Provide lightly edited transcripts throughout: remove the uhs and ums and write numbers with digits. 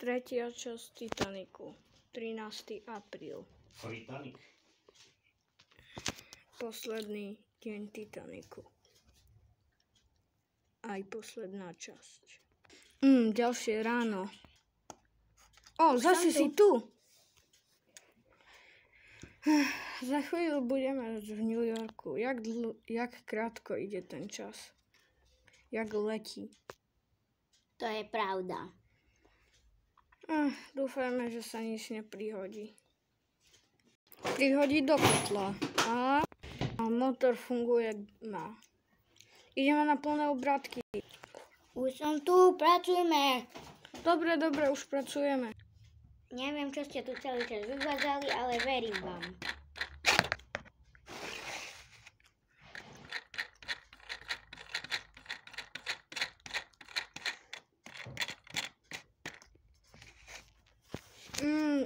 Tretia časť Titaniku. 13. apríl. Titanic. Posledný deň Titaniku. Aj posledná časť. Ďalšie ráno. Zase si tu. Za chvíľu budeme v New Yorku. Jak krátko ide ten čas. Jak letí. To je pravda. Dúfajme, že sa nič neprihodí. Prihodí do kotla. A motor funguje. Ideme na plné obrátky. Už som tu, pracujeme. Dobre, už pracujeme. Neviem, čo ste tu celý čas vyvádzali, ale verím vám.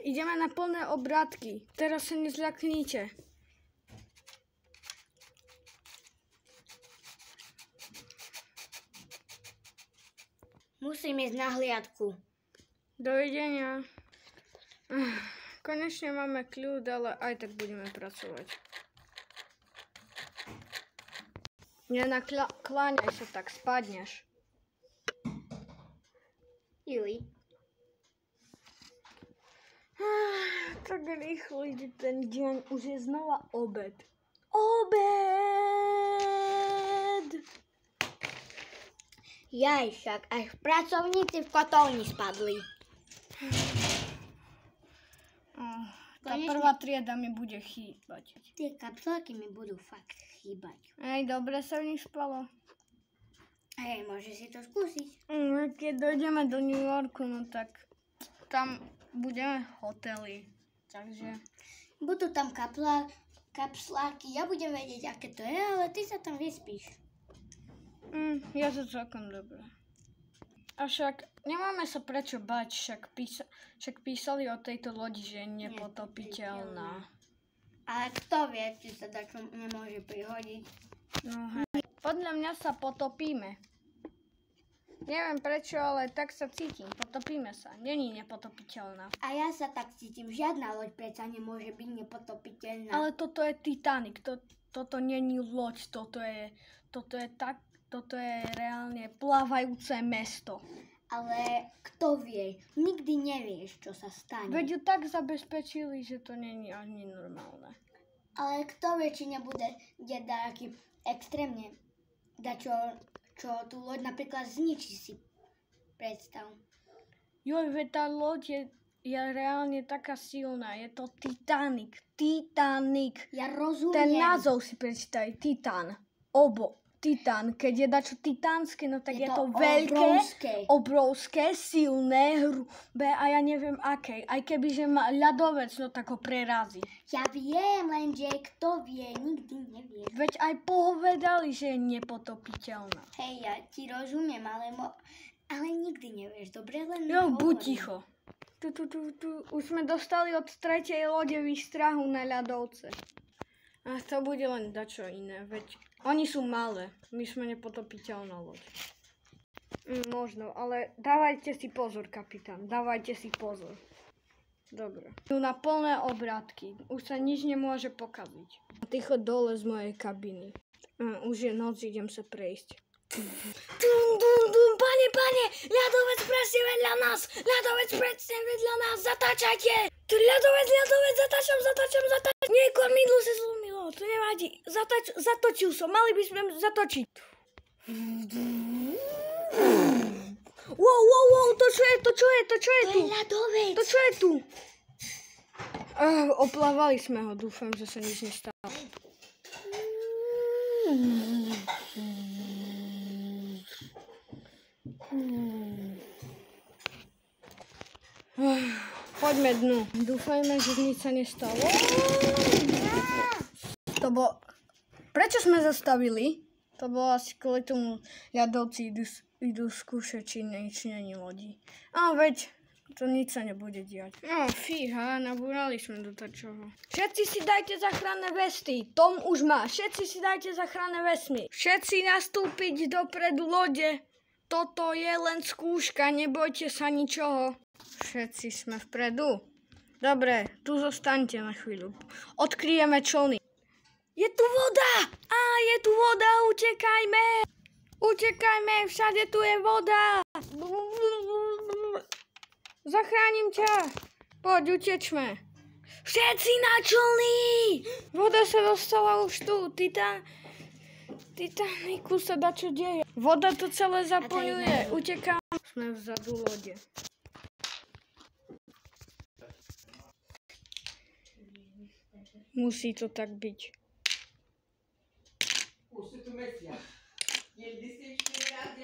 Ideme na plné obrátky. Teraz sa nezľaknite. Musím ísť na hliadku. Dovidenia. Konečne máme kľud, ale aj tak budeme pracovať. Nenakláňaj sa tak, spadneš. Juj. Tak rýchlo ide ten deň, už je znova obed. Obed! Jaj, však až pracovníci v kotolni spadli. Tá prvá trieda mi bude chýbať. Tie kapslíky mi budú fakt chýbať. Dobre sa v nich spalo. Môže si to skúsiť. Keď dojdeme do New Yorku, no tak tam budeme hotely. Takže budú tam kapsláky, ja budem vedieť, aké to je, ale ty sa tam vyspíš. Ja sa celkom dobre. A však nemáme sa prečo bať, však písali o tejto lodi, že je nepotopiteľná. Ale kto vie, či sa dačo nemôže prihodiť. No hej. Podľa mňa sa potopíme. Neviem prečo, ale tak sa cítim. Potopíme sa. Není nepotopiteľná. A ja sa tak cítim. Žiadna loď predsa nemôže byť nepotopiteľná. Ale toto je Titanic. Toto není loď. Toto je reálne plávajúce mesto. Ale kto vie? Nikdy nevieš, čo sa stane. Veď ju tak zabezpečili, že to není ani normálne. Ale kto vie, či nebude nejaký extrémne čo tú loď napríklad zničí, si predstav. Veď tá loď je reálne taká silná. Je to Titanic. Titanic. Ja rozumiem. Ten názov si prečítaj. Titan. Titan. Keď je dačo titánske, no tak je to veľké, obrovské, silné, hrubé a ja neviem aké. Aj keby, že má ľadovec, no tak ho prerazí. Ja viem, lenže kto vie, nikdy nevieš. Veď aj povedali, že je nepotopiteľná. Hej, ja ti rozumiem, ale nikdy nevieš. Dobre, len buď ticho. Už sme dostali od tretej lode výstrahu na ľadovce. A to bude len dačo iné, veď oni sú malé, my sme nepotopiteľná loď. Možno, ale dávajte si pozor, kapitán, dávajte si pozor. Dobre. Tu na plné obrátky, už sa nič nemôže pokaziť. Ticho dole z mojej kabiny. Už je noc, idem sa prejsť. Pane, ľadovec presne vedľa nás, zatáčajte! Ľadovec, zatáčam. Nie, kormidlo sa zlomilo, to nevadí. Zatočil som, mali by sme zatočiť. Wow, to čo je tu? To je ľadovec. To čo je tu? Oplávali sme ho, dúfam, že sa nič nestalo. Poďme dnu. Dúfajme, že nič sa nestalo. Prečo sme zastavili? To bolo asi kvôli tomu ľadovci idú skúšať, či nič není lodi. Veď to nič sa nebude diať. Fíha, nabúrali sme do čoho. Všetci si dajte záchranné vesty. Tom už má. Všetci si dajte záchranné vesty. Všetci nastúpiť dopredu lode. Toto je len skúška, nebojte sa ničoho. Všetci sme vpredu. Dobre, tu zostaňte na chvíľu. Odkryjeme člny. Je tu voda! Je tu voda, utekajme! Utekajme, všade tu je voda! Zachránim ťa! Poď, utečme. Všetci na člny! Voda sa dostala už tu. Titaniku sa dačo deje. Voda to celé zaplňuje. Utekám. Sme vzadu lode. Musí to tak byť. Už si tu mesiac. Je 10 raz